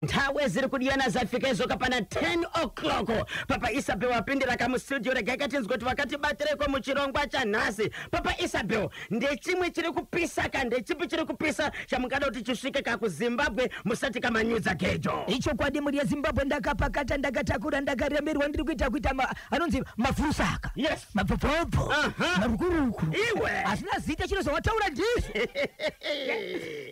Ntawe ziri kudiana zafika izoka pana 10 o'clock. Papa Isabel wapindira kamu studio regakatinzwa kuti vakati batireko muchirongwa chanhasi. Papa Isabel, ndechimwe chiri kupisaka, ndechipi chiri kupisa chamungada kuti chisvike kakuZimbabwe musati kamanyudza gejo. Icho kwadi muri yeZimbabwe ndakapakata ndakatakura ndakaremerwa ndiri kuita anonzi mavhusaka. Yes. Mabvobvo. Marukuruku. Iwe. Asina zita chino zvawataura ndizvo.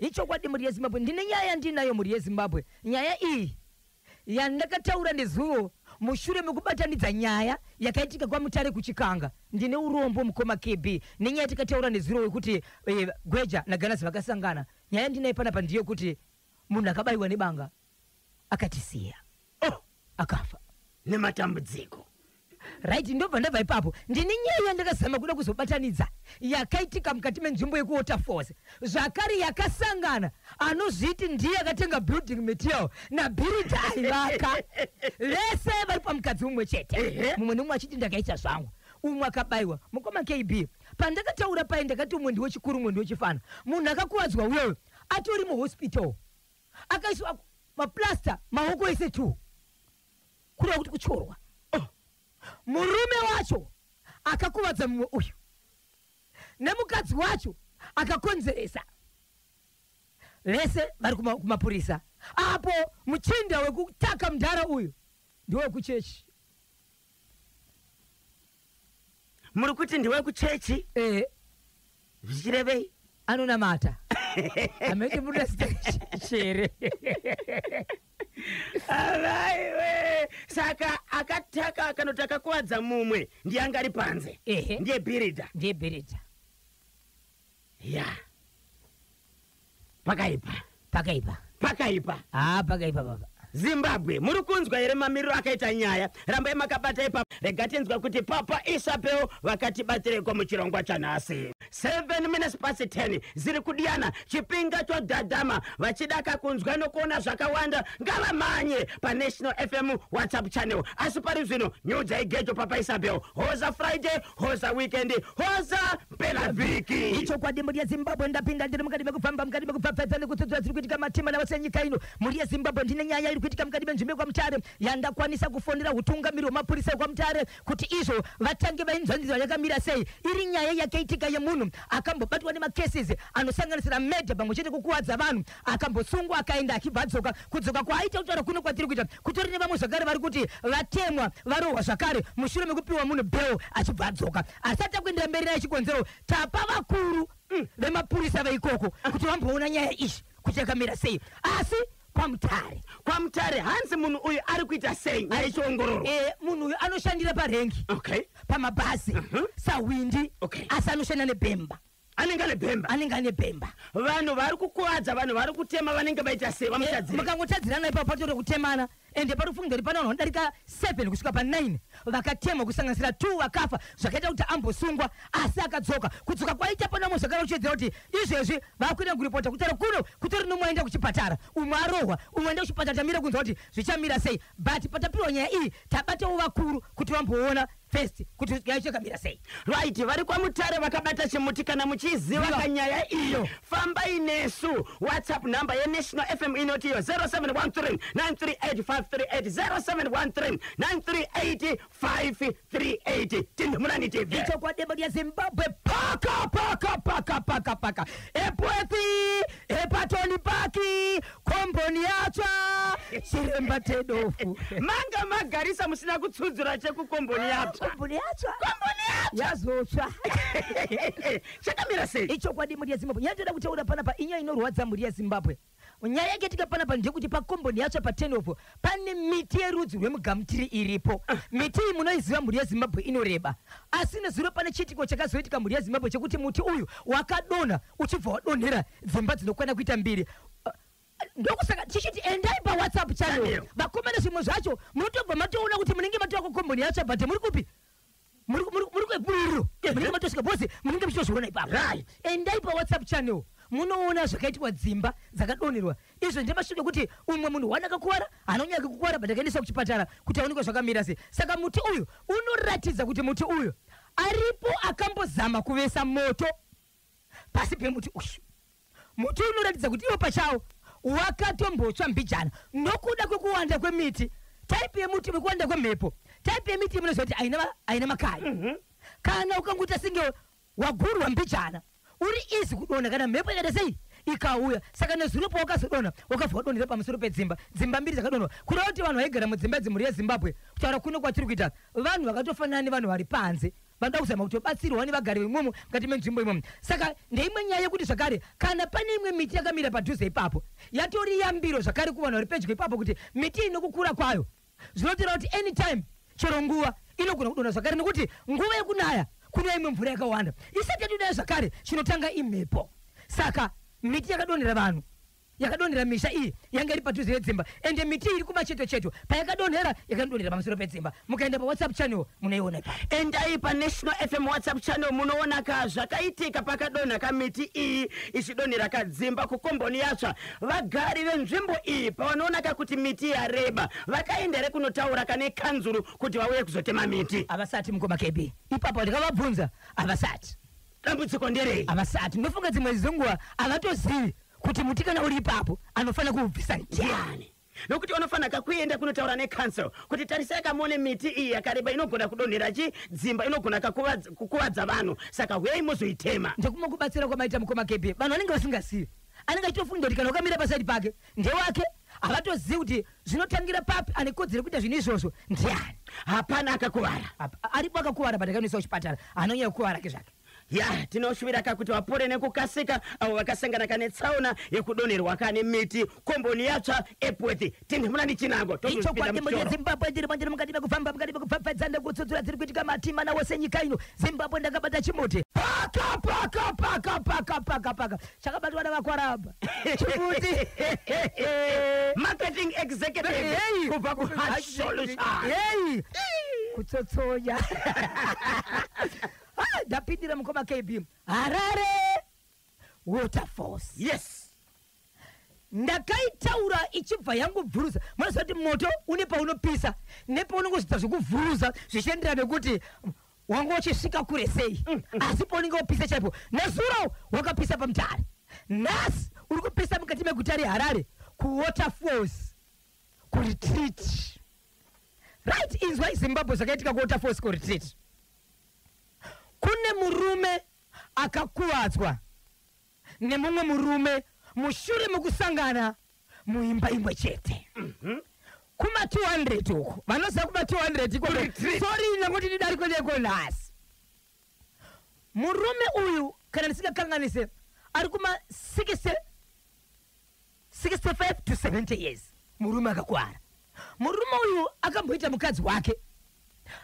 Icho kwadi muri yeZimbabwe ndine nyaya ndinayo muri yeZimbabwe. Nyaya iyi yandakataura nezuvo mushure mekubatanidza nyaya yakaitika kwa Mutare kuchikanga. Ndine urombo mukoma KB nenyaya tikataura nezuro wekuti Gweja naGanazi vakasangana. Nyaya ndinayo panapa ndiyo kuti munhu akabayiwa nebanga akatisiya. Akafa Nematambudziko. Right, ndobva ndabva ipapo ndine nyaya yandakazama kuda kuzobatanidza yakaitika mukati menzvimbo yekuWaterfalls. Zvakare yakasangana anozviti ndiye akatenga building material naBirita aivaka. Vese vari pamukadzi umwe chete. Mumwe nomumwe achiti ndakaita zvangu. Umwe akabayiwa mukoma KB. Pandakataura pai ndakati umwe ndiwe chikuru umwe ndiwe chifana. Munhu akakuwadzwa uyoyo atori muhospital. Akaiswa maplasta maoko ese 2. Kureva kuti kuchorwa. Murume wacho akakuvadza mumwe uyu nemukadzi wacho akakonzeresa. Vese vari kumapurisa. Apo muchinda wekutaka mudhara uyu ndiwe kuchechi. Muri kuti ndiwe kuchechi? Zvichirevei? Anonamata. Ameti muri shere. Alaiwe. Saka akataka akanotaka kuwadza mumwe ndiye angari panze. Ndiye Birita. Ndiye Birita. Ya. Pakaipa. Pakaipa. Pakaipa. Pakaipa baba. Zimbabwe muri kunzwa here mamiriro akaita nyaya. Rambai makabata ipapo. Regatinzwa kuti Papa Isabel vakati batireko muchirongwa chanhasi. 7 minutes past 10 ziri kudiana chipinga chodhadhama vachidaka kunzwa nokuona zvakawanda ngavamanye paNational FM WhatsApp channel. Asi pari zvino nyudza igejo Papa Isabel. Hoza Friday, hoza weekend, hoza mpela vhiki. Icho kwadi muri yeZimbabwe ndapinda ndiri mukati mekufamba mukati mekupfapfadza nekutsudzura zviri kuitika matima navasenyika ino. Muri yeZimbabwe ndine nyaya iri kuitika mukati menzvimbo kwa Mutare yandakwanisa kufonera utungamiri wemapurisa kwa Mutare kuti izvo vatange vainzwanzidzwa yakamira sei. Iri nyaya yakaitika yemunhu akambobatwa nemacases anosanganisira murder pamwe chete kukuwadza vanhu akambosungwa akaenda achibva adzoka. Kudzoka kwaaita kutaura kuno kwatiri kuita kutori nevamwe zvakare vari kuti vatemwa varohwa zvakare mushure mekupiwa munhu bail achibva adzoka. Asati akuendera mberi naye chikonzero tapa vakuru vemapurisa veikoko kuti vamboona nyaya izvi kuti yakamira sei. Asi kwa Mutare hanzi munhu uyu ari kuita sei aichiongororwa. Munhu uyu anoshandira parengi. Pamabhazi sawindi. Asi anoshanda neBhemba. Anenge ane Bhemba. Vanhu vari kukuwadza, vanhu vari kutema vanenge vaita sei vamushadzira. Mukangotadzirana ipapo patori kutemana. Ende pari kufunga ripana vanodarika 7 kusvika pa9 vakatemwa kusanganisira 2 vakafa zvakaita kuti ambosungwa asi akadzoka. Kudzoka kwaita panamo zvakare kuchedzera kuti izvezvi vakuenda kuripota kutaura kuno kutori nomwe aenda kuchipatara umwe arohwa umwe aenda kuchipatara tamira kunzwa kuti zvichamira sei. But patapirwa nyaya iyi tabatawo vakuru kuti vamboona first kuti yachakamira sei. Right, vari kwa Mutare vakabata chimuti kana muchiziva kanyaya iyo. Fambai nesu. WhatsApp number yeNational FM inoti iyo 0713 938 538 0713 938 538. Tindumulani TV. Icho kwa demo ya Zimbabwe paka epwethi epatoni paki komboni yatsva chiremba tedofu manga magarisa musina kutsudzura chekukomboni yatsva. Komboni yatsva yazotsva. Chakamira sei? Icho kwa demo ya Zimbabwe yandoda kutaura panapa inyaya inorwadza muri yeZimbabwe. Nyaya yakatika panapa ndekuti pakomboni yatsva patenopo pane miti yerudzi rwemugamutiri iripo. Miti iyi munoiziva muri yeZimbabwe inoreba. Asi nezuro pane chitiko chakazoitika muri yeZimbabwe chekuti muti uyu wakadonha uchibva wadonhera dzimba dzinokwana kuita 2. Ndokusaka tichiti endai paWhatsApp channel vakomana zvimwe zvacho munotobva matoona kuti munenge matoa kukomboni yatsva but muri kupi muri kwebwiro munenge matosvika bhosi munenge muchitozviona ipapo. Endai paWhatsApp channel munoona zvakaitwa dzimba dzakadonherwa. Izvo ndemashoko kuti umwe munhu wanakakuwara anonyaka kukuwara but akaendeswa kuchipatara kuti aonekwe zvakamira sei. Saka muti uyu unoratidza kuti muti uyu aripo akambozama kuvesa moto pasi pemuti uyu. Muti unoratidza kuti iwo pachawo wakatombotsva mbijana nokuda kwekuwanda kwemiti. Type yemuti wekuwanda kwemhepo, type yemiti munozoti aina makaya. Kana ukanguta singe wagurwa mbijana uri izi kudona kana mhepo yakada sei ikauya. Saka nezurupo wakazodona wakabva wadonera pamusoro pedzimba, dzimba mbiri dzakadonwa. Kureva kuti vanhu vaigara mudzimba dzimuri yeZimbabwe kutaura kuno kwatiri kuita vanhu vakatofanana nevanhu vari panze vanoda kuzama kuti vabatsirwa nevagari vemwomo mukati menzvimbo imomo. Saka ndeimwe nyaya yekuti zvakare kana pane imwe miti yakamira padhuze ipapo yatori yambiro zvakare kuvanhu vari pedyo ipapo kuti miti inokukura kwayo zvinotera kuti anytime chero nguva inogona kudonha zvakare nekuti nguva yekunaya kuna imwe mvura yakawanda isati yatodaya zvakare chinotanga imhepo. Saka miti yakadonhera vanhu yakadonhera misha iyi yanga iri padhuze nedzimba ende miti iri kumacheto cheto payakadonhera yakadonhera pamusoro pedzimba. Mukaenda pa WhatsApp channel munoiona ipapo. Endai pa National FM WhatsApp channel munoona zvakaitika pakadonha kamiti iyi ichidonhera kadzimba kukomboni yatsva. Vagari venzvimbo iyi pavanoona kuti miti yareba vakaenda kunotaura kane kanzuru kuti vauye kuzotema miti. Avasati mukoma KB ipapo ndikavabvunza avasati. Dambudziko nderei? Avasati ndofunga dzimwe zenguva avatozivi kuti muti kana uri ipapo anofana kuubvisa ndiani. Nokuti vanofana kuenda kunotaura necouncil kuti tarisai kamone miti iyi yakareba inogona kudonhera dzimba inogona kukuvadza vanhu saka huyai muzoitema. Ndekuma kubatsira kwamaita mukoma KB vanhu vanenge vasingazivi anenge achitofunga kuti kana ukamira pasaidi pake ndewake havatozivi kuti zvinotangira papi ane kodzero kuita zvinhu izvozvo ndiani. Hapana akakuvara aripo akakuvara patakaendesa kuchipatara anonyanya kukuvara ke zvake. Ya tinoshuvira kuti vapore nekukasika avo vakasangana kane tsaona yekudonherwa kane miti komboni yatsva Epworth. Tindi muna ndichinango ichokwadi muri Zimbabwe ndiri mandiri mukati mekufamba mukati mekupfapfadzana kutsutsura dziri kuitika matima nawo senyika ino. Zimbabwe ndakabata chimuti paka chakabatwa navakwaramba chimuti marketing executive kubva kuHash Solutions kutsotsonya. Ndapindira mukoma KB Harare Waterfalls. Yes. Ndakaitaura ichibva yangu bvuruza. Munozoti moto une paunopisa nepaunongozita zvekuvhuruza zvichiendera nekuti wanga uchisvika kure sei. Asi paunenge wopisa chaipo nezuro wakapisa pamutare. Nhasi uri kupisa mukati meguta reHarare kuWaterfalls kuretreat. Right inzwa iZimbabwe zvakaitika kuWaterfalls kuretreat. Kune murume akakuvadzwa nemumwe murume mushure mekusangana muimba imwe chete. Kuma 200 uko vanoziva kuma 200 iko sorry nekuti ndidariko neko nhasi. Murume uyu kana ndisingakanganise ari kuma 65 to 70 years. Murume akakwara. Murume uyu akamboita mukadzi wake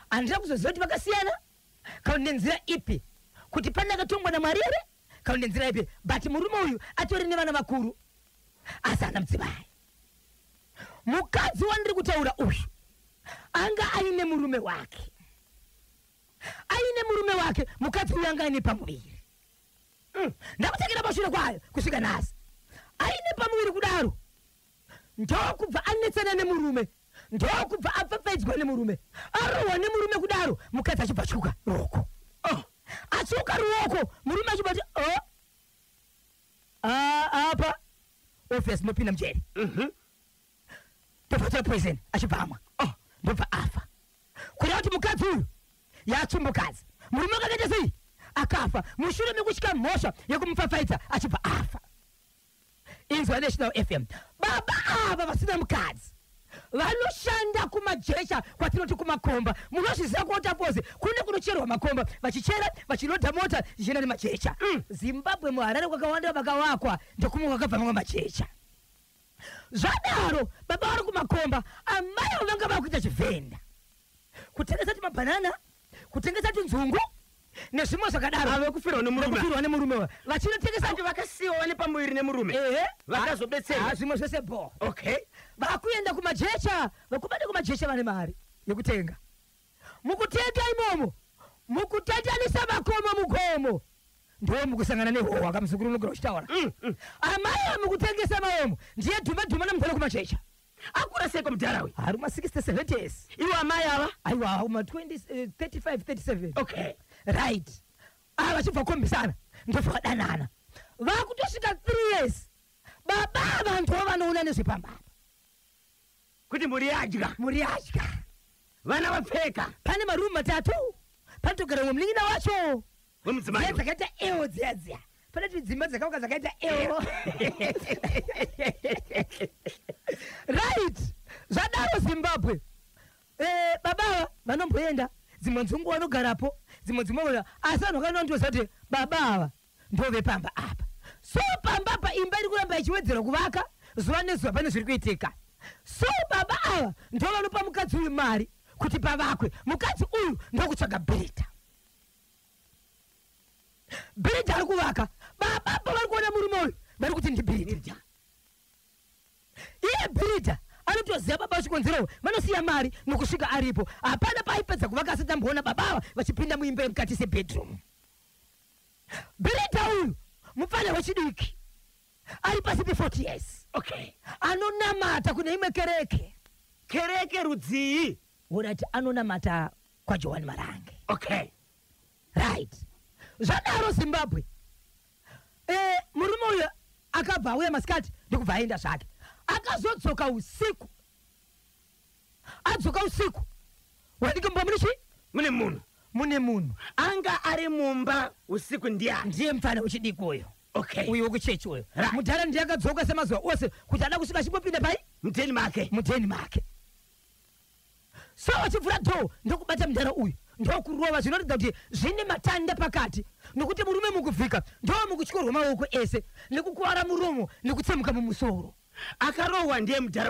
andira kuzoziva kuti vakasiyana kana nenzira ipi kuti pane akatongwa naMwari ere kana nenzira ipi but murume uyu atori nevana vakuru asi ana mudzimai. Mukadzi wandiri kutaura uyu anga aine murume wake mukadzi uyu anga aine pamuviri. Ndakutakira pashure kwayo kusvika nhasi aine pamuviri kudaro ndokubva anetsana nemurume ndokubva apfapfaidzwa nemurume arohwa nemurume kudaro mukadzi achibva achuka ruoko. Achuka ruoko murume achibati apa office nopinda mujeri ndofatora poison achibvamwa ndobva afa. Kureva kuti mukadzi uyu yatsumbukadzi murume akakaita sei akafa mushure mekutyika mhosva yekumupfapfaidza achibva afa. Inzwa National FM baba ava vasina mukadzi vanoshanda kumajecha kwatinoti kumakomba. Munozviziva kuWaterfalls kune kunocherwa makomba vachichera vachilodha mota zvichienda nemajecha. Zimbabwe muHarare kwakawanda vakavakwa ndokumwe kwakabva mamwe majecha. Zvadaro baba vari kumakomba amai avo vanga vakuita chivhenda kutengesa timabhanana kutengesa tinzungu nezvimwe zvakadaro. Avekufirwa nemurume vachinotengesa vakasiyiwa nepamuviri nemurume vakazobetserwa zvimwe zvese bo. Okay. Vakuenda kumajecha vakubada kumajecha vane mari yekutenga. Mukutenga imomo mukutatanisa makomo mugomo ndo mukusangana nehohwa kamuzukuru unogona uchitaura. Amai mukutengesa maomo ndiye dhuma nemutana kumajecha. Akura seko mudharawe ari kuma 60-70 years. Iwo amai ava aiwa kuma 35-37. Okay. Right. Vachibva kukombisana ndobva vadanana vakutosvika 3 years baba vantu vanoona nezvepamba kuti muri adya vana vapfeka pane marumu matatu panotogara mumlin'ina wacho wemudzimai dzakaita ewo dziya pane dzimba dzakauka dzakaita ewo right zvadaro Zimbabwe baba vanomboenda dzimwe nzungu vanogarapo dzimwe asi vanhu vakanondoza kuti baba ava ndove pamba apa so pamba apa imba iri kuramba ichiwedzera kuvaka zuva nezuva pane zviri kuitika so baba ava ndo vanopa mukadzi uyu mari kuti pavakwe mukadzi uyu ndokutsvaga Birita ari kuvaka baba apa vari kuona murume uyu vari kuti ndibirita iye Birita anotoziva baba vachikonzerawo vanosiya mari nokusvika aripo hapana paipedza kuvaka asati amboona baba ava vachipinda muimba yemukati sebedroom Birita uyu mufana wechidiki ari pasi pe40 years okay anonamata kune imwe kereke rudzii urati anonamata kwaJohani Marange okay right zvadaro Zimbabwe murume uyu akabva auya masikati ndokubva aenda zvake akazodzoka usiku adzoka usiku wadikumba mune munhu anga ari mumba usiku ndiye mufana wechidiki uyo okay uyo wekuchechi uyo mudhara ndiye akadzoka semazuva ose kuti ada kusvika chimbopinda pai mudheni make so vachivhura dhoo ndokubata mudhara uyu ndokurova zvinoratidza kuti zvine matanda pakati nokuti murume mukuvhika ndo mukutyorwa maoko ese nekukuvara muromo nekutsemuka mumusoro akarohwa ndiye mudhara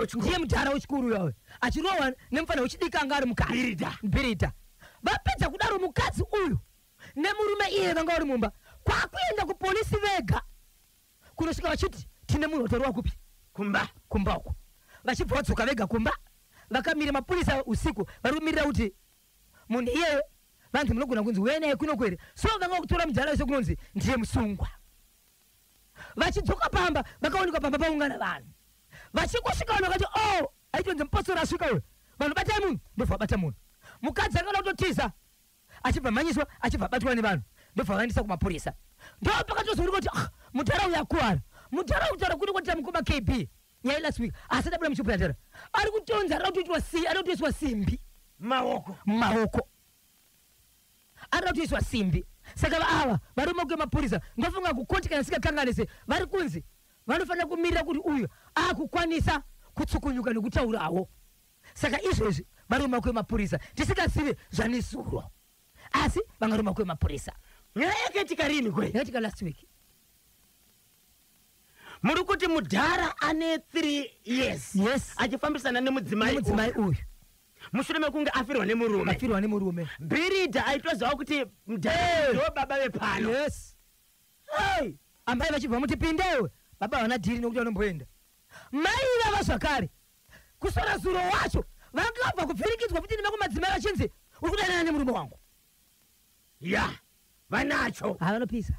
wechikuru uyo achirohwa nemufana wechidiki anga ari mukati Birita vapedza kudaro mukadzi uyu nemurume iye vanga vari mumba kwakuenda kupolisi vega kunosvika vachiti tine munhu watorwa kupi kumba uko vachibva vadzoka vega kumba vakamira mapurisa usiku vari kumirira kuti munhu iye vantu munogona kunzi uye naye kuno kwere so vanga kutora mudhara wese kunonzi ndiye musungwa vachidzoka pamba vakaonekwa pamba paungana vanhu vachikusvika vanhu vakati aitonzi mupostori asvika uyo vanhu batai munhu ndobva vabata munhu mukadzi akada kutotiza achibva manyiswa achibva abatwa nevanhu ndobva vaendesa kumapurisa ndo pakatozorika kuti mudhara uyu akuwara mudhara kutaura kuti kwatira mukoma KB nyaya last week asi adabuda muchipatara ari kutonza ari kutoiswa simbi maoko ari kutoiswa simbi saka ava varume kwemapurisa ndofunga kukontikana sikakanganise vari kunzi vanofanira kumirira kuti uyu akukwanisa kutsukunyuka nekutaurawo saka izvezvi varume kwemapurisa tisikasive zvanesuro asi vangarume kwemapurisa nyaya yakaitika rini kwe yakaitika last week muri kuti mudhara ane 3 years achifambisana nemudzimai uyu mushure mekunge afirwa nemurume Birita aitoziva kuti mudhara ndo baba vepano ambai vachibva muti pindewe baba vana dhiri nokuti vanomboenda mai vava zvakare kusora zuro wacho vangabva kupfirikidzwa kuti nevakumadzimai vachinzi uri kudanana nemurume wangu vanacho vanopisa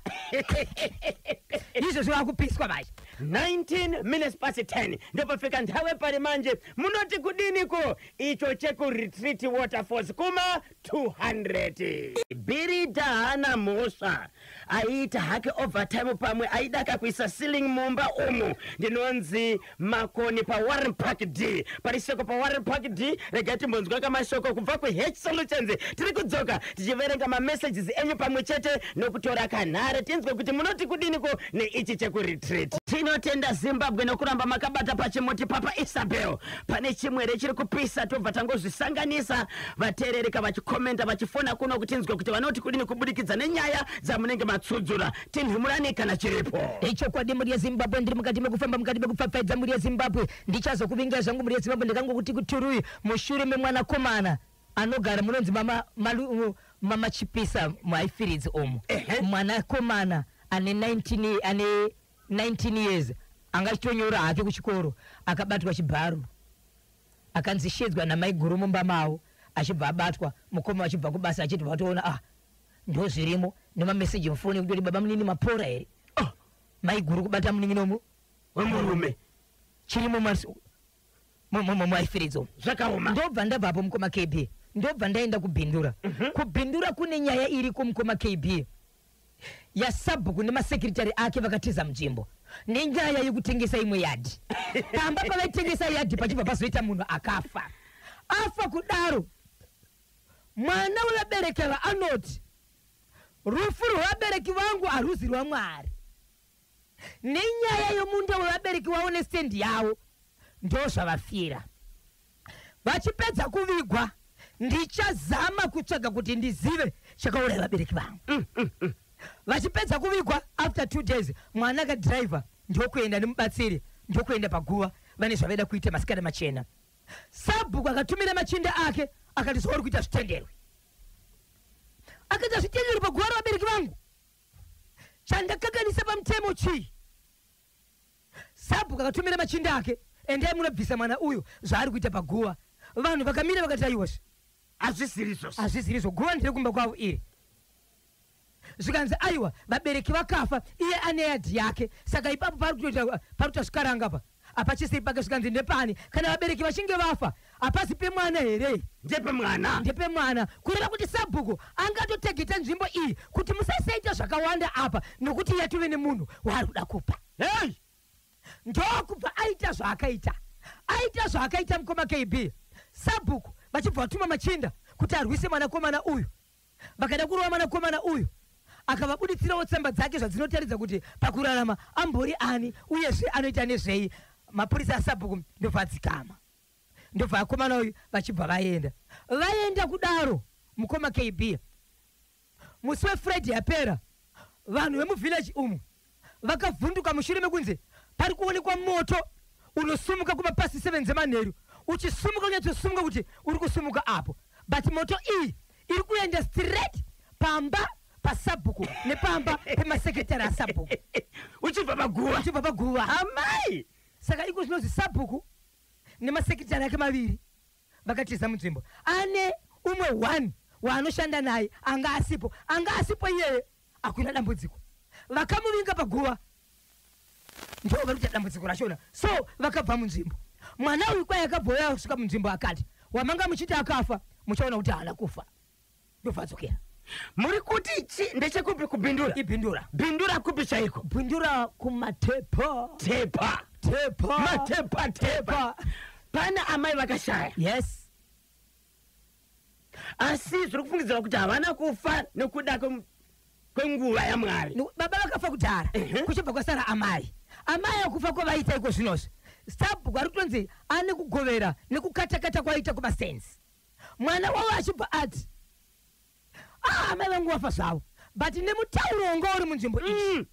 izvo zvivakupiswa vacho 19 minutes past 10 ndopafika nthawe pari manje munoti kudiniko icho chekuretreat waterfalls kuma 200 Birita hana mhosva aita hake overtime pamwe aidaka kuisa ceiling mumba umu ndinonzi makoni paWarren Park D parisoko paWarren Park D regai timbonzwa kamashoko kubva kuH Solutions tiri kudzoka tichiverenga mamessages enyu pamwe chete nokutora kanhare tinzwe kuti munoti kudiniko neichi chekuretreat tinotenda Zimbabwe nokuramba makabata pachimoti Papa Isabel pane chimwere chiri kupisa tobva tangozvisanganisa vateerereka vachikomenta vachifona kuno kuti tinzwe kuti vanoti kudini kubudikidza nenyaya dzamunenge matsudzura tinhumurani kana chiripo ichokwadi muri yeZimbabwe ndiri mukati mekufamba mukati mekupfapfaidza muri yeZimbabwe ndichazokuvingira zvangu muri yeZimbabwe ndikangokuti kuturui mushure memwanakomana anogara munonzi mama Chipisa muHighfields omo mwanakomana ane 19 years angachitonyora hake kuchikoro akabatwa chibharu akanzi shedzwa namai guru mumba mavo achibva abatwa mukoma achibva kubasa achiti vatoona ndo zvirimo nemameseji mufoni kutoti baba munini mapora here mai guru kubata munin'inomo wemurume chirimo muHighfields omo zvakaoma ndobva ndabvapo mukoma KB ndobva ndaenda kubhindura kubhindura kune nyaya iri kumukoma KB yasabhuku nemasekretari ake vakatiza munzvimbo nenyaya yekutengesa imwe yadhi pamba pavaitengesa yadhi pachibva pazoita munhu akafa afa kudaro mwana wevaberekerwa anoti rufu rwevabereki vangu haruzi rwaMwari nenyaya yomundo wevabereki vavo nestendi yavo ndo zvavafira vachipedza kuvigwa ndichazama kutsvaga kuti ndizive chakauraya vabereki vangu vachipedza kuvigwa after 2 days mwana akadhiraivha ndokuenda nemubatsiri ndokuenda paguva vane zvavaida kuita masikana machena Sabhuku akatumira machinda ake akati zvauri kuita zvitenderwe akaita zvitenderwe paguva revabereki vangu chandakakanisa pamutemo chii Sabhuku akatumira machinda ake endai munobvisa mwana uyu zvaari kuita paguva vanhu vakamira vakati aiwazve hazvisirizo guva ndiri kumba kwavo iri zvikanzi aiwa vabereki vakafa iye ane yadhi yake saka ipapo parikuita zvikarangapa apachisiri pake zvikanzi ndepani kana vabereki vachinge vafa hapasi pemwana here ndepemwana kureva kuti Sabhuku angatotageta nzvimbo iyi kuti musasaita zvakawanda apa nokuti yatuve nemunhu waari kuda kupa ndokubva aita zvaakaita mukoma KB Sabhuku vachibva vatuma machinda kuti arwise mwanakomana uyu vakada kurova mwanakomana uyu akavabuditsirawo tsamba dzake zvadzinotaridza kuti pakurarama ambori ani uyezve anoita nezvei mapurisa aSabhuku ndobva adzikama ndobva akomana uyu vachibva vaenda kudaro mukoma KB musi weFriday yapera vanhu vemuvhillaji umu vakavhunduka mushure mekunze pari kuonekwa moto unosumuka kumapasi 7 dzemanheru uchisumuka unyatsosumuka kuti uri kusumuka apo but moto iyi iri kuenda straight pamba paSabhuku nepamba pemasekretari aSabhuku uchibva paguva amai saka iko zvinonzi Sabhuku nemasekretari ake maviri vakatiza munzvimbo ane umwe 1 waanoshanda naye anga asipo iyeye akuina dambudziko vakamuvinga paguva ndo vari kuita dambudziko rachona so vakabva munzvimbo mwana uyu kwai akabvoya kusvika munzvimbo akati wamanga muchiti akafa muchaona kuti haana kufa ndobvadzokera muri kuti chi ndechekupi kubhindura bhindura kupi chaiko bhindura kumatepa pana amai vakashaya yes asi zviri kufungidzirwa kuti havana kufa nekuda kwenguva yaMwari baba vakafa kudhara kuchibva kwasara amai akufa kwavaita iko zvinozvi Sabhuku ari kutonzi ane kugovera nekukatakata kwaita kumasensi mwana wavo achibva ati amai vangu vafa zvavo but nemutauro wanga uri munzvimbo iyi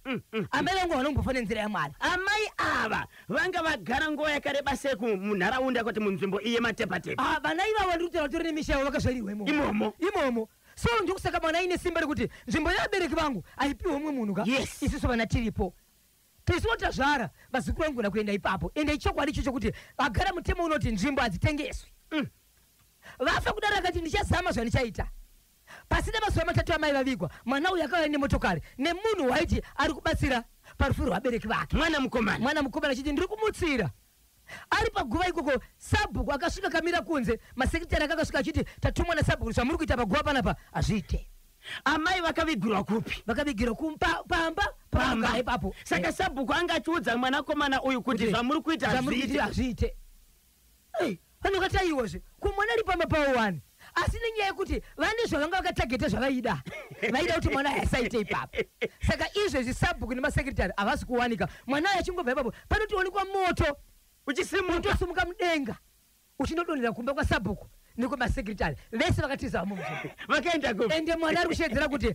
amai vangu vanongofa nenzira yaMwari amai ava vanga vagara nguva yakareba sei munharaunda kuti munzvimbo iye matepatepa vana ivavo ndiri kutaura tori nemisha yavo vakazvarirwa imomo so ndokusaka mwana ine simba rekuti nzvimbo yevabereki vangu aipiwe umwe munhu ka isusu vana tiripo tisinotazvara vazukuru vangu na kuenda ipapo ende chokwadi icho chokuti vagara mutemo unoti nzvimbo hadzitengeswi vafa kudaro akati ndichazama zvandichaita pasina mazuva matatu amai vavigwa mwana uyu akauya nemotokari nemunhu waiti ari kubatsira parufu rwabereki vake mwana mukomana achiti ndiri kumutsira ari paguva ikoko Sabhuku akasvika kamira kunze masekretari akasvika achiti tatumwa naSabhuku zvamuri kuita paguva panapa hazviite amai vakavigirwa kupi vakavigirwa pamba ipapo saka Sabhuku anga achiudza mwanakomana uyu kuti zvamuri kuita hazviite vanokati aiwozve kumwana ari pamba pawo 1 asi nenyaya yekuti vane zvavanga vakatageta zvavaida vaida kuti mwana asaite ipapo saka izvezvi Sabhuku nemasekretari havasi kuwanika mwana ayo achingobva ipapo panotoonekwa moto uchisumuka mudenga uchinodonhera kumba kwaSabhuku nekwemasekretari vese vakatiza vakaenda kupi ende mwana ari kushedzera kuti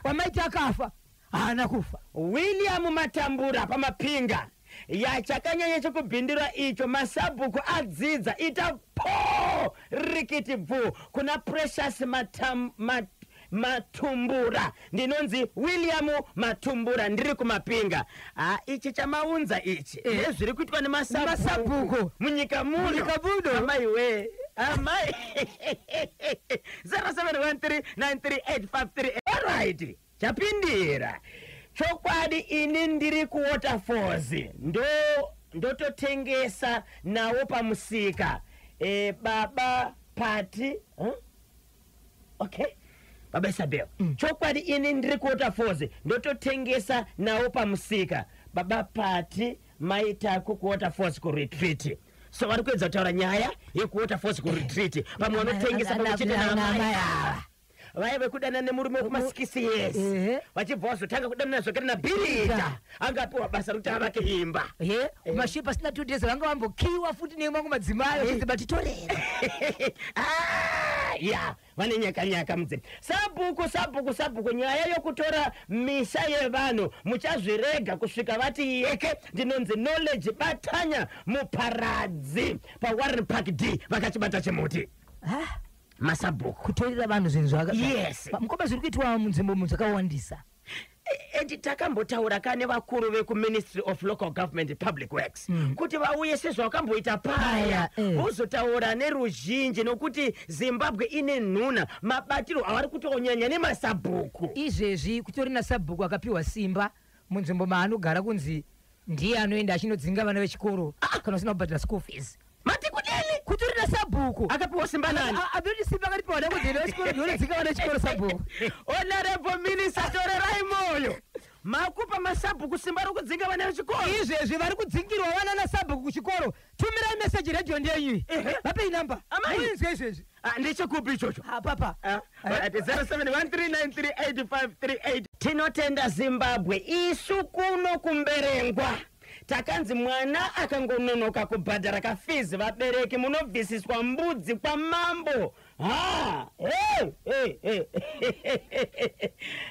wamaiti akafa haana kufa William Matambura pamapinga yachakanyanya chekubhindura icho maSabhuku adzidza ita rikiti bvu kuna Precious Matumbura ndinonzi William Matumbura ndiri kumapinga ichi chamaunza ichi zviri kuitwa nemaSabhuku munyika muno amai we amai 0713938538 alright chapindira chokwadi ini ndiri kuWaterfalls ndototengesa nawo pamusika baba Pati okay baba Isabel chokwadi ini ndiri kuWaterfalls ndototengesa nawo pamusika baba Pati maita kuota force ku retreat. So vari kuedza kutaura nyaya yekuota force ku retreat. Vamwe vanotengesa pakuchita namaya. Vaive kudana nemurume wekumasikisi yes. Vachibva vazotanga kudana nazvakare naBirita. Angapiwa basa rokuti avake imba. Kumashipa sina 2 days vanga vambokiwa futi nemangu madzimai vachidzi batitorera. Ya, vane nyaka mudzimai. Sabhuku nyaya yokutora misha yevanhu muchazvirega kusvika vati yeke ndinonzi knowledge batanya muparadzi paWarren Park D vakachibata chimuti. Masabhuku kutorera vanhu zvinhu zvaka yes mukomba zviri kuitwa munzvimbo dzakawandisa. And takambotaura kane vakuru veku Ministry of Local Government Public Works kuti vauye sezvakamboita paya uzotaura neruzhinji nokuti Zimbabwe ine nhuna mabatiro avari kutonyanya nemasabhuku. Izvezvi kutori nasabhuku akapiwa simba munzvimbo maanogara kunzi ndiye anoenda achinodzinga vana vechikoro kana usina kubhadhira school fees. Mati kudini kutori nasabhuku akapiwa simba nani? Abedi simba akatipa vana kudzina vechikoro ndionodzinga vana vechikoro sabhuku. Honorable Minister torerai moyo. Makupa masabhuku simba rokudzinga vana vechikoro. Izvezvi vari kudzingirwa vana nasabhuku kuchikoro. Tumirai message radio ndeyi. Vapei namba. Muinzwe izvezvi. Ndechekupi ichocho? Papa. 0713938538. Tinotenda Zimbabwe isu kuno kumberengwa. Takanzi mwana akangononoka kubhadhara kafizi vabereki munobvisiswa mbudzi kwa mambo.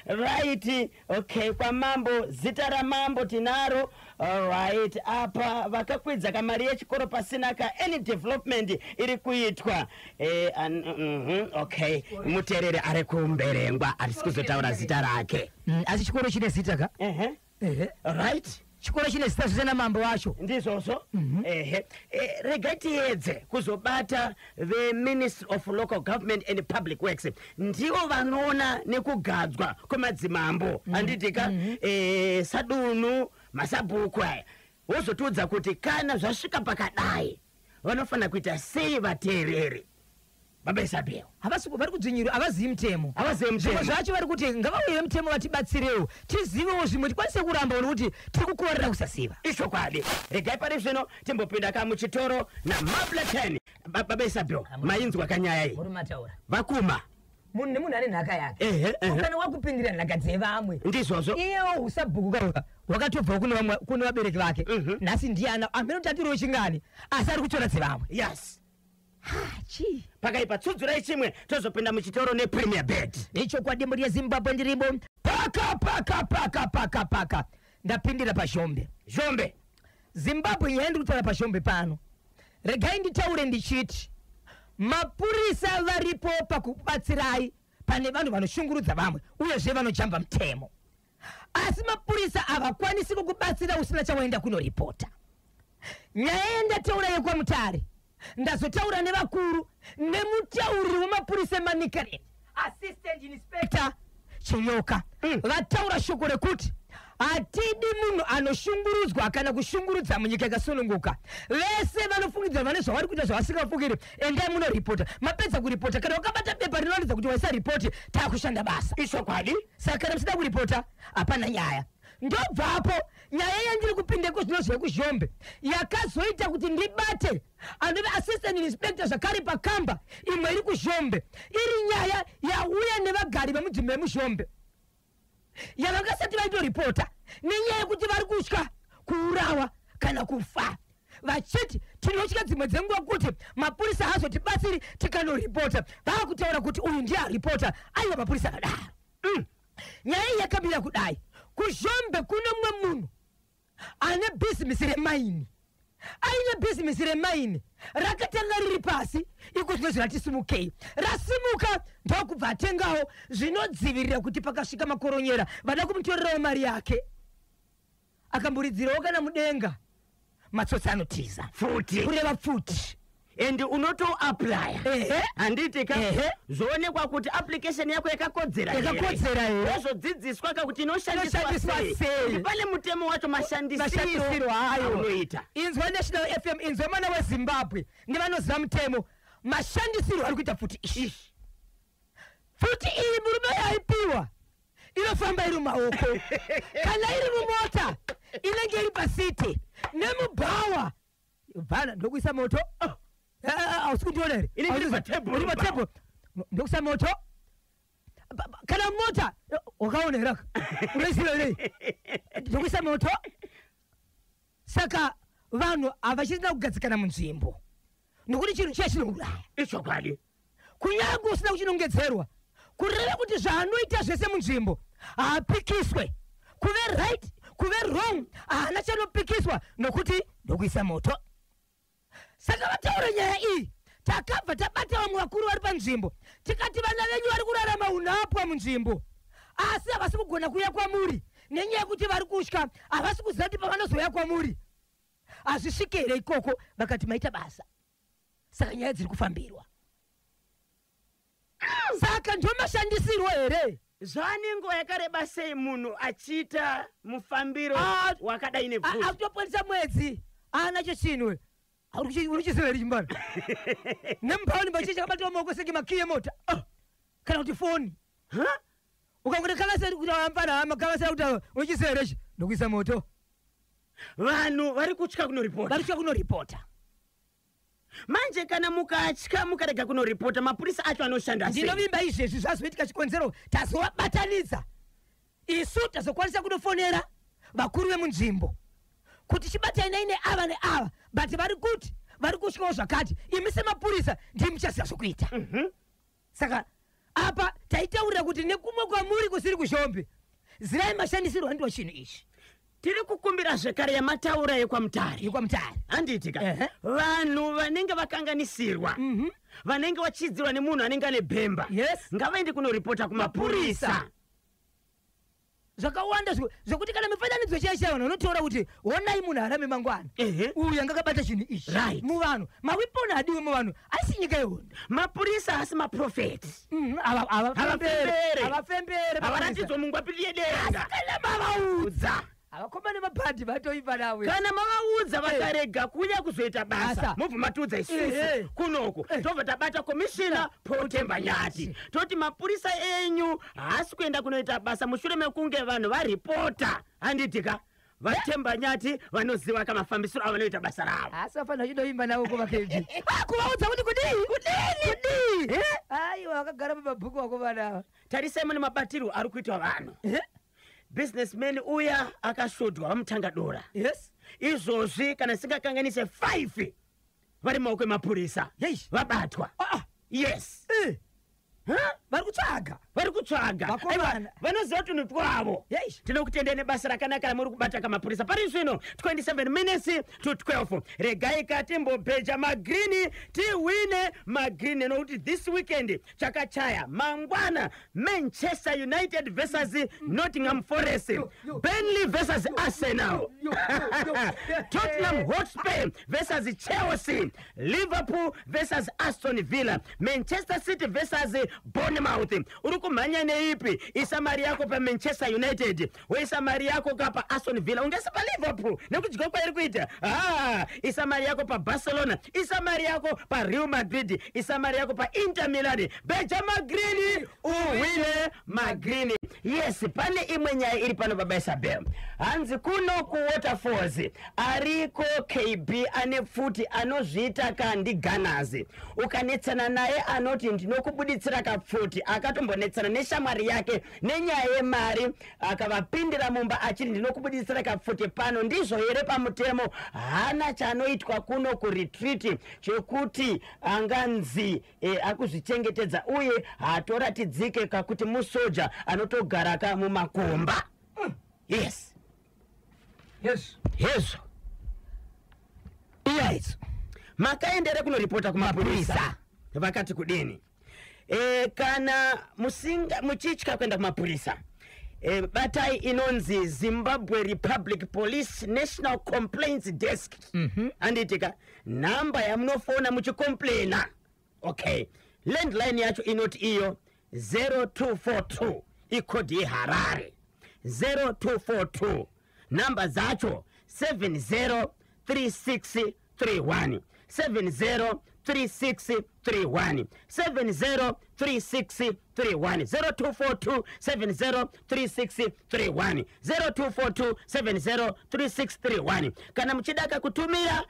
Right, okay, kwa mambo zita ra mambo tinaro. Alright, apa vakakwidza kamari yechikoro pasina ka any development iri kuitwa. Okay, muterere ari kumberengwa arisi kuzotaura zita rake. Asi chikoro chine zita ka? Right. Chikoro chine zita zvisina mambo wacho. Ndizvozvo. Regai tiedze kuzobata the Ministry of Local Government and Public Works. Ndivo vanoona nekugadzwa kwemadzimambo. Handitika sadunu masabhuku aya. Wozotudza kuti kana zvasvika pakadai vanofana kuita sei vateereri. Babesabeo. Havasi vari kudzinyirwa avazivi mutemo. Avazivi mutemo. Zvacho vari kuti ngavauye mutemo vatibatsirewo. Tizivewo zvimwe tikwanise kuramba nokuti tiri kukorera kusaziva. Ishokwadi. Regai pari zvino timbopinda kamuchitoro naMabla 10. Babesabeo. Mainzwa kanyaya iyi. Muri mataura. Vakuma. Munhu nemunhu ane nhaka yake. Kana wakupindira nhaka dzevamwe. Ndizvozvo. Iyewo usabhuku kauka wakatobva kune vabereki vake. Nhasi ndiyana amenotatiriwo chingani asi ari kutora dzevamwe. Yes. Chi. Pakaipa tsudzurai chimwe tozopinda muchitoro nePremier Bet. Nechokwadi muri yeZimbabwe ndirimo. Paka. Ndapindira paShombe. Shombe. Zimbabwe yendi kutaura paShombe pano. Regai nditaure ndichiti mapurisa varipo pakubatsirai pane vanhu vanoshungurudza vamwe uyezve vanojamba mutemo. Asi mapurisa havakwanisi kukubatsira usina chawaenda kunoripota. Nyaya yendataura yekwamutare ndazotaura nevakuru nemutauriri wemapurisa emaNicaragua Assistant Inspector Chiyoka vataura shoko rekuti hatidi munhu anoshungurudzwa kana kushungurudza munyika yakasununguka. Vese vanofungidzwa vane zvavari kuita zvavasingafungiri endai munoripota. Mapedza kuripota kana wakabata bepa rinoratidza kuti waisa ripoti taakushanda basa. Ishokwadi. Saka kana musida kuripota hapana nyaya. Ndobvapo nyaya yandiri kupindeko zvino zvekuShombe yakazoita kuti ndibate anove Assistant Inspector zvakare pakamba imwe iri kuShombe iri nyaya yauya nevagari vemudzimba yemuShombe yavagasati vaitoripota nenyaya yekuti vari kutya kuurawa kana kufa vachiti tinotya dzimwe dzenguva kuti mapurisa hazotibatsiri tikanoripota. Vakutaura kuti uyu ndiye aripota aiwa mapurisa akadaro. Nyaya yakamira kudai. KuShombe kuno mumwe munhu ane bhizimusi remaini. Aine bhizimusi remaini rakatanga riri pasi iko zvinonzi ratisimukei. Rasimuka ndokubva atengawo zvinodzivirira kuti pakasvika makoronyera vada kumutorerawo mari yake. Akamboridzirawo kana mudenga matsotsi anotiza. Futi. Kureva futi. And unoto apply. Handitika zvoonekwa kuti application yako yakakodzera here. Yakakodzera here. Wozodzidziswa kuti inoshandiswa sei. Pane mutemo wacho mashandisiro hayo unoita. Inzwa National FM inzwa mwana weZimbabwe ndivanoziva mutemo mashandisiro ari kuita futi ishi. Futi iyi murume yaipiwa inofamba iri maoko kana iri mumota inenge iri pasiti nemubhawa bhana ndokuisa moto ausikutiona here iri patebhuru ndokuisa moto kana mota wakaona here unoisiva here ndokuisa moto saka vanhu havachirina kugadzikana munzvimbo nokuti chinhu chiya chinouraya ichokwadi kunyange usina kuchinongedzerwa kureva kuti zvaanoita zvese munzvimbo haapikiswe kuve right kuve wrong haana chanopikiswa nokuti ndokuisa moto saka vataura nyaya iyi takabva tabata vamwe vakuru vari panzvimbo tikati vana venyu vari kurarama unhapwa munzvimbo asi havasi kugona kuuya kwamuri nenyaya yekuti vari kutya havasi kuziva kuti pavanozoya kwamuri hazvisvike here ikoko vakati maita basa saka nyaya dziri kufambirwa saka ndomashandisirwo here zvanenguva yakareba sei munhu achiita mufambiro wakadai nebvudzi akutoponesa mwedzi anacho chinhu uri chisiva here chimbana nemupawani bachi chakabatwa maoko senge makiye mota kana kuti foni ukangoti kavaseri kuti ampana hama kavaseri kuti uri chisiva herechi ndokuisa moto vanhu vari kutya kunoripota manje kana mukatya mukarega kunoripota mapurisa acho anoshanda sei ndinovimba izvezvi zvazoitika chikonzero tazovabatanidza isu tazokwanisa kunofonera vakuru vemunzvimbo kuti chibatai naine ava neava but vari kutyawo zvakati imi semapurisa ndii muchaziva zvokuita saka apa taitaurira kuti nekumwe kwamuri kusiri kushombe zirai mashandisirwo andiwa chinhu ichi tiri kukumbira zvekare yamataura yekwamutare handiitika vanhu vanenge vakanganisirwa vanenge vachidzirwa nemunhu anenge ane bhemba ngavaende kunoripota kumapurisa zvakawanda zvokuti kana mifananidzo chaichai vanhu vanotaura kuti honai munhu harame mangwana uyu angakabata chinhu ichi muvanhu mawiponi hadiwe muvanhu asi nyika yehondo mapurisa asi maprofeti havafembere havaratidzwa mungwapiri yedenga kana mavaudza avakomba nemabhadhi vatoipa nawe kana mavaudza vakarega kuuya kuzoita basa mobva matiudza isusu kunoko tobva tabata komishina Potemba Nyati toti mapurisa enyu haasi kuenda kunoita basa mushure mekunge vanhu varipota handitika vatemba Nyati vanoziva kamafambisiro avanoita basa ravo asi vafanira chinoimba navo kuvakeji kuvaudza kuti kudini aiwa vakagara pamabhuku wako vanava tarisai mune mabatirwo ari kuitwa vanhu businessman uya akashodhwa vamutanga dora izvozvi kana singakanganise 5 vari maoko emapurisa vabatwa yes vari kutsvaga vanoziva tunhu twavo tinokutendai nebasa rakanaka ramuri kubata kamapurisa pari zvino 27 minutes to 12 regai katimbobheja magrini tihwine magrini nokuti this weekend chakachaya mangwana Manchester United versus Nottingham Forest Burnley versus Arsenal Tottenham Hotspur versus Chelsea Liverpool versus Aston Villa Manchester City versus Bournemouth uri kumhanya neipi isa mari yako paManchester United woisa mari yako kapa Aston Villa ungesa paLiverpool nekudya kwairi kuita isa mari yako paBarcelona isa mari yako paReal Madrid isa mari yako paInter Milan beja magrini uwine magrini yes pane imwe nyaya iri pano baba Isabel hanzi kuno kuWaterfalls ariko KB ane futi anozviita kandi Gunners ukanetsana naye anoti ndinokubuditsira kapfuti akatombonetsana neshamwari yake nenyaya yemari akavapindira mumba achiri ndinokubuditsira kapfuti pano ndizvo here pamutemo hana chanoitwa kuno kuretreat chekuti anganzi akuzvichengetedza uye hatoratidzike kakuti musoja anotogara mumakomba yes makaendere kunoripota kumapurisa vakati kudini kana muchitya kuenda kumapurisa batai inonzi Zimbabwe Republic Police National Complaints Desk handiitika namba yamunofona muchikomplaina okay landline yacho inoti iyo 0242 ikodi yeHarare 0242 namba dzacho 703631 3631 703631 0242 703631 0242 703631 kana mchidaka kutumira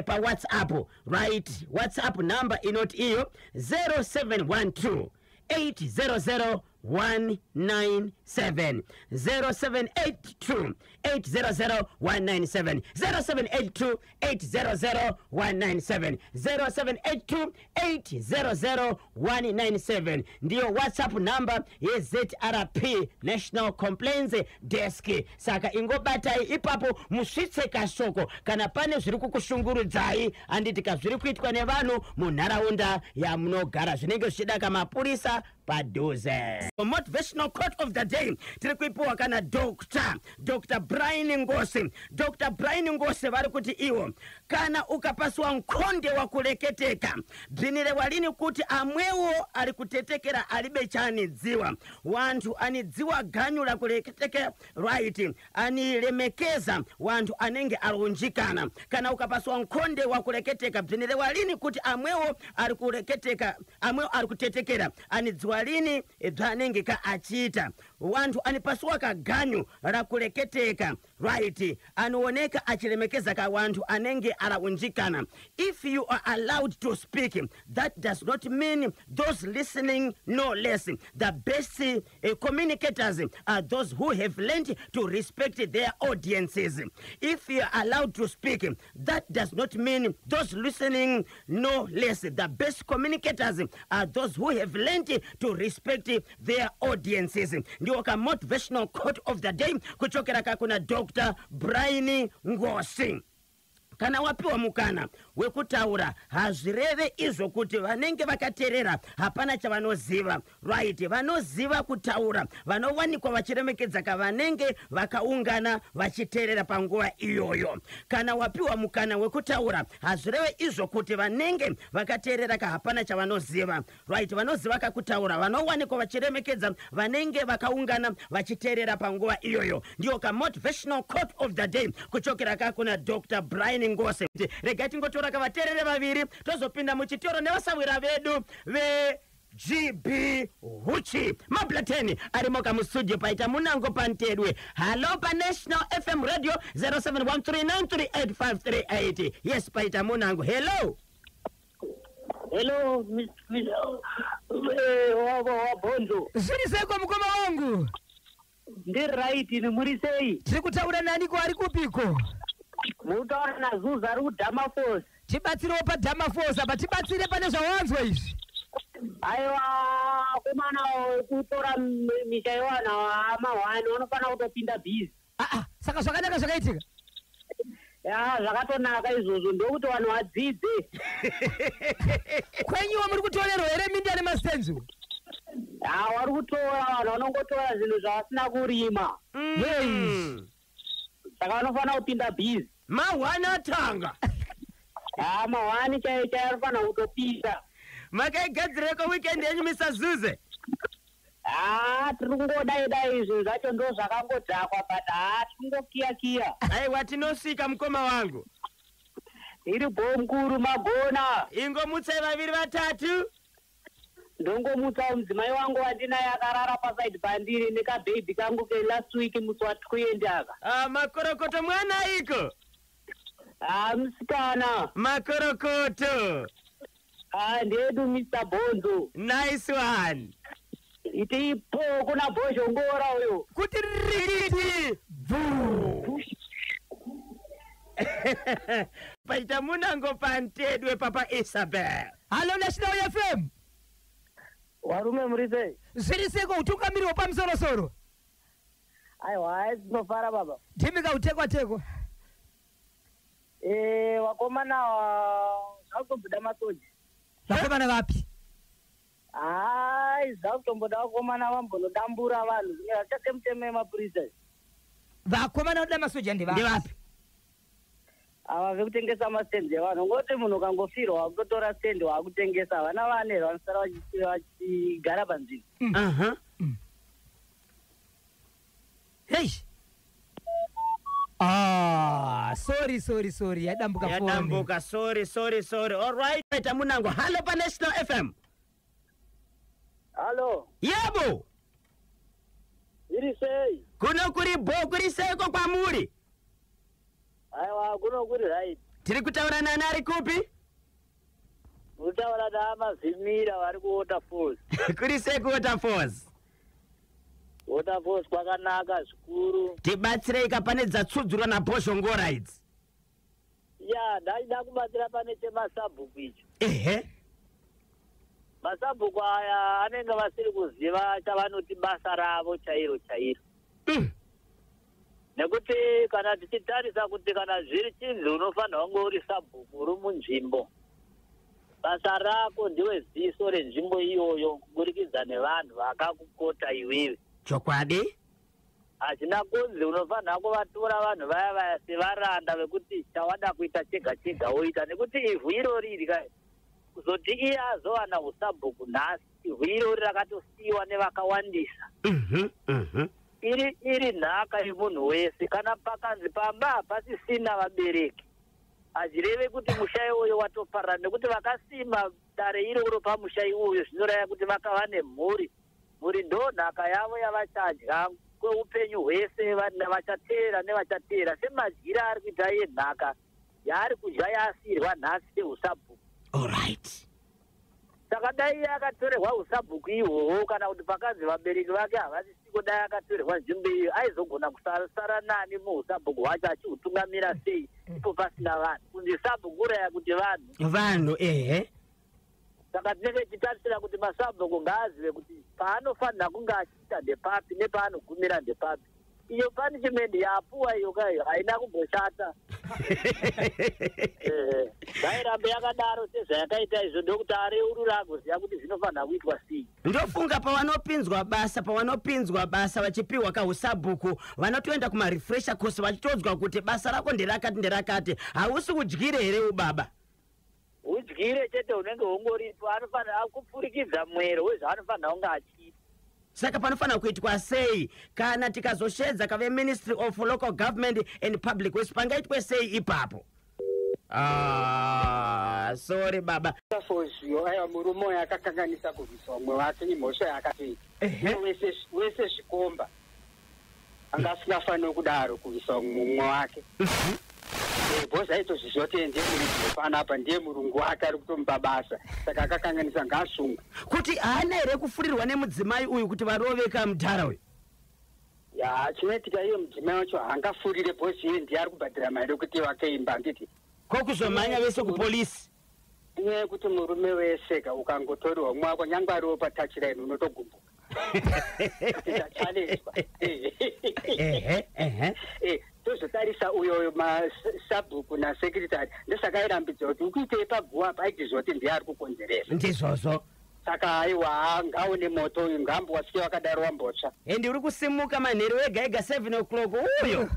pa WhatsApp, right? WhatsApp number inoti iyo 0712 800 197 0782 800 197 0782 800 197 0782 800 197 ndiyo WhatsApp number ye ZRP National Complaints Desk. Saka ingobatai ipapo muswitse kashoko kana pane zviri kukushungurudzai anditika zviri kuitwa nevanhu munharaunda ya munogara zvinenge zvichidaka mapurisa padhuze. Motivational quote of the day tiri kuipiwa kana Dr. Brian Ngosi. Dr. Brian Ngosi vari kuti iwo kana ukapasiwa nkonde wa kureketeka bvinire walini kuti amwewo ari kutetekera alibe chanidziwa. Wantu anidziwa ganyu la kureketeka, right? Aniremekeza wantu anenge arunjikana. Kana ukapasiwa nkonde wa kureketeka bvinire walini kuti amwewo ari kureketeka, amwewo ari kutetekera anidziwa lini bvanenge ka achita. Wantu anipaswa kaganyu la kureketeka, right? Anooneka achiremekeza ka wantu anenge araunjikana. If you are allowed to speak, that does not mean those listening no less. The best communicators are those who have learned to respect their audiences. If you are allowed to speak, that does not mean those listening no less. The best communicators are those who have learned to respect their audiences. Ndio ka motivational quote of the day kuchokera kakuna Dr. Brian Ngosi. Kana wapiwa mukana wekutaura hazvireve izvo kuti vanenge vakaterera hapana chavanoziva, right? Vanoziva kutaura, vanowanikwa vachiremekedza kavanenge vakaungana vachiterera panguva iyoyo. Kana wapiwa mukana wekutaura hazvireve izvo kuti vanenge vakaterera ka hapana chavanoziva, right? Vanoziva kakutaura, vanowanikwa vachiremekedza vanenge vakaungana vachiterera panguva iyoyo. Ndio ka motivational quote of the day kuchokera kakuna Dr. Brian Ngosi. Regati ngotora kavaterere vaviri tozopinda muchitoro nevasawira vedu ve GB Huchi Mablateni arimoka mustudio paita munango pantedwe. Hello pa National FM Radio 0713938538. Yes paita munango. Hello. Hello, Bondo. Siriseko mukoma wangu. Ndi right ni murisei. Tikutaura nani ko ari kupiko? Mutaura na Zuza ari kuDamaforce. Tibatsire pa Damaforce, apa tibatsire pane zvawanzwa izvi. Aiwa kumana kutora mishaiwana amahwani vanofana kutopinda busy. Saka zvakanaka zvakaitika. Ya zvakatonaka izvozvo ndokuti vanhu vadzidze. Kwenyu muri kutorerwa here minda nemastenzu? Vari kutora vanhu vanongotora zvinhu zvavasina kurima. Saka vanofana kupinda busy. Mahwani atanga. Mahwani chaiyo anofana kutopinda. Makaigadzireko weekend yenyu Mr. Zuze? Tiri kungodai izvo zvacho ndo zvakangodhakwa but tikungokiya. Aiwa tinosvika mukoma wangu. Iri bomkuru magona. Ingomutsai vaviri vatatu. Ndongomutsa mudzimai wangu wandinaye akarara paside pandiri nekabheibhi kangu ke last week musi watikuendaka. Makorokoto mwana iko? Musikana. Makorokoto. Ndedu Mr. Bonzo. Nice one. Itipo kuna bozho ngora uyo. Kuti riti. Paita munango pantedwe papa Isabel. Hello National FM. Warume murise. Siriseko utungamiriwo pamusoro-soro. Aiwa zinofara baba. Timika utekwa-tekwa. Wakomana zvakutomboda masoji. Vakomana vapi? Zvakutomboda vakomana vambonodambura vanhu zvimwe vachatemuteme emapurisa. Vakomana voda masoja ndivapi? Ava vekutengesa mastendi evanhu. Ngoti munhu ukangofirwa wakutotora stendi wakutengesa vana vane vanosara vachigara panzvimbo. Hey. Sorry. Yadambuka phone. Yadambuka, sorry. All right, Munango. Hello, pa National FM. Hello. Yebo. Iri sei. Kuno kuri seko kwa muri. Aiwa, kuno kuri right. Tiri kutaura nani ari kupi? Utaura na Mazimira vari ku Waterfalls. Kuri seko Waterfalls. Waterfalls kwakanaka zvikuru. Tibatsireka pane dzatsudzurwa naBhoshongora idzi. Ya, ndaida kubatsira pane chemasabhuku icho. Ehe. Masabhuku aya anenge vasiri kuziva chavanoti basa ravo chairo. Nekuti kana tichitarisa kuti kana zviri chinhu unofanira kunge uri sabhuku uri munzvimbo. Basa rako ndiwe ziso renzvimbo iyoyo kuburikidza nevanhu vakakukota iwewe. Chokwadi? Hazvina kunzi unofanira kuvatora vanhu vaya sevaranda vekuti chawada kuita chega woita, nekuti ivhu irori iri kai kuzoti iye azowana usabhuku nhasi, ivhu irori rakatosiyiwa nevakawandisa. Iri nhaka yemunhu wese. Kana pakanzi pamba hapasisina vabereki, hazvireve kuti musha iwoyo watoparara, nekuti vakasima dare iroro pamusha iwoyo zvinoreva kuti vakava nemhuri. Mhuri ndo nhaka yavo yavachadya kweupenyu hwese, vachatera nevachateera, semadyiro ari kuita iye nhaka yaari kudya yaasirwa nhasi seusabhuku. All right. Saka dai iye akatorerwa usabhuku ihwohwo, kana kuti pakanzi vabereki vake havasisiko dai akatorerwa nzvimbo iyo, aizogona kusara nani muusabhuku hwacho achihutungamira sei ipo pasina vanhu. Kunzi sabhuku uraya kuti vanhu. Ehe. Saka tinenge tichitarisira kuti masabhuku ngaazive kuti paanofanira kunge achiita ndepapi nepaanogumira ndepapi. Iyo punishment yapuwa iyo kayo haina kumboshata. Ngairambe yakadaro sezvayakaita izvo, ndokuti areurura agoziva kuti zvinofanira kuitwa sei. Ndofunga pavanopinzwa basa vachipiwa kahusabhuku vanotoenda kumarefresher course vachitodzwa kuti basa rako nderakati. Hausi kudyire here ubaba? Udyire chete unenge ungoripo, anofanira kupfurikidza mwero wezvaanofanira kunge achiita. Saka panofanira kuitwa sei kana tikazoshedza kave Ministry of Local Government and Public Works pangaitwe sei ipapo? Sorry baba. Fozio aya murume uyu akakanganisa kurwisa umwe wake imhosva yaakaita. Wese zvikomba anga asingafaniri kudaro kurwisa umwe wake. Bhozi aitozviziva kuti ndiye muridzi panapa, ndiye murungu wake ari kutomupa basa, saka akakanganisa ngaasungwe. Kuti haana here kufurirwa nemudzimai uyu kuti varoveka mudhara uyu? Ya, chinoitika iye mudzimai wacho haangafurire, bhozi iye ndiye ari kubhadhira mari yokuti wake imba, handiti kokuzomhanya vese kupolisi. Inyaya yekuti murume wese ukangotoriwa umwe wako nyangwe ariwo patachiraini unotogumbuka. Tachalezwa. Tozotarisa uyo masabhuku nasekretari ndesakairambidzwa kuti ukuitei paguwa paitizoti ndiye ari kukonzeresa. Ndizvozvo. Saka aiwa ngaone moto uyu ngambo wasike wakadaro wambotsva. Endi uri kusimuka manheru ega 7 o'clock uyo.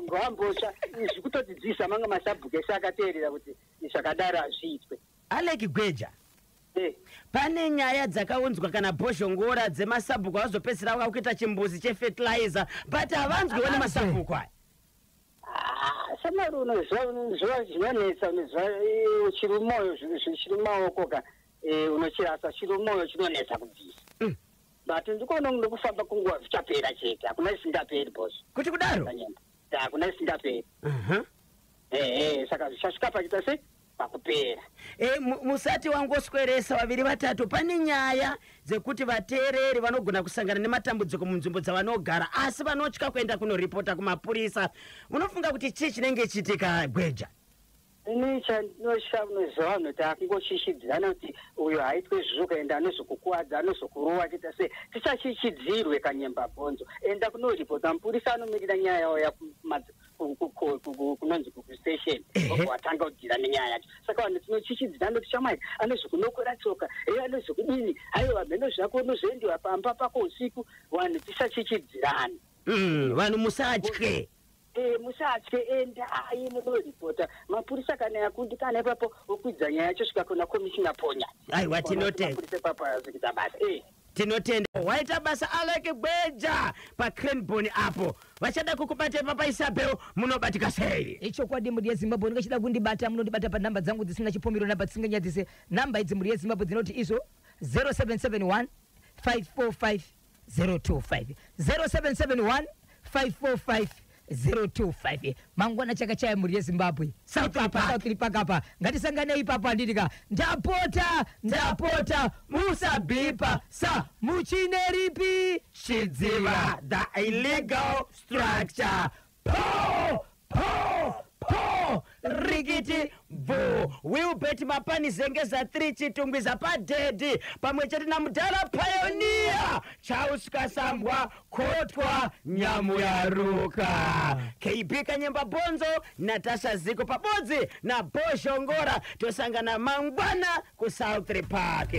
Ngambotsva zvikutodzidzisa manga masabhuku ese akateerera kuti zvakadaro hazviitwe. Aleki Gweja. Pane nyaya dzakaunzwa kana Bhoshongora dzemasabhuku azopedzisira vakakuita chimbuzi chefertilizer, but havanzwiwo nemasabhuku aya. Samari unoziva zvinonetsa, unoziva chiri mumwoyo chiri mumaoko ka unochirasa chiri mumwoyo chinonetsa kubvisa. But ndikuona ndokufamba kunguva zvichapera chete, hakuna zvisingaperi bosi. Kuti kudaro? Hakuna zvisingaperi. Saka zvichasvika pachiita sei? Pakupera. Musati wangosweresa vaviri vatatu, pane nyaya dzekuti vateereri vanogona kusangana nematambudziko munzvimbo dzavanogara asi vanotya kuenda kunoripota kumapurisa. Unofunga kuti chii chinenge chiitika Gweja? Ini chandinoziva kuti akungoshishidzirana kuti uyo haitwe zvizvo kaenda anozokukuwadza anozokurowa chiita sei, tisachichidzirwe kanyemba bhonzo. Enda kunoripota, mapurisa anomirira nyaya yawo kunonzi kustation watanga kudhira nenyaya yacho. Saka vanhu tinochichidzirana kuti shamai anozokunokora tsoka, anozokudini, haiwa mheno zvako unozoendiwa pamba pako usiku. Vanhu tisachichidzirana. Vanhu musatye. Musatye, enda munoripota. Mapurisa kana yakundikana ipapo okwidza nyaya yacho svika kuna komishina Ponya. Aiwa tinotenda. Mapurisa ipapo azokita basa. tinotenda waita basa Alec Gbeja pa Cranbourne apo vachada kukubata Papa Isabel munobatika sei icho kwa dimu ya Zimbabwe ngachida kundibata munondibata pa namba dzangu dzisina chipomiro namba dzisinganyadzise namba idzi muri ya Zimbabwe dzinoti izo 0771 545 025 0771 545 025 mangwana chaka chaya muri ya Zimbabwe South Lipakapa ngatisangane ipapa andika ndapota musabipa sa muchineripi chidziva the illegal structure po rigiti vo Wilbert Mapani zengeza 3 chitungwiza pa dedi pamwe chete na mudala pioneer Charles Kasambwa kotwa nyamu ya ruka KB Kanyemba Bonzo Natasha Ziko pabodzi na Boshongora tosangana mangwana ku South Park.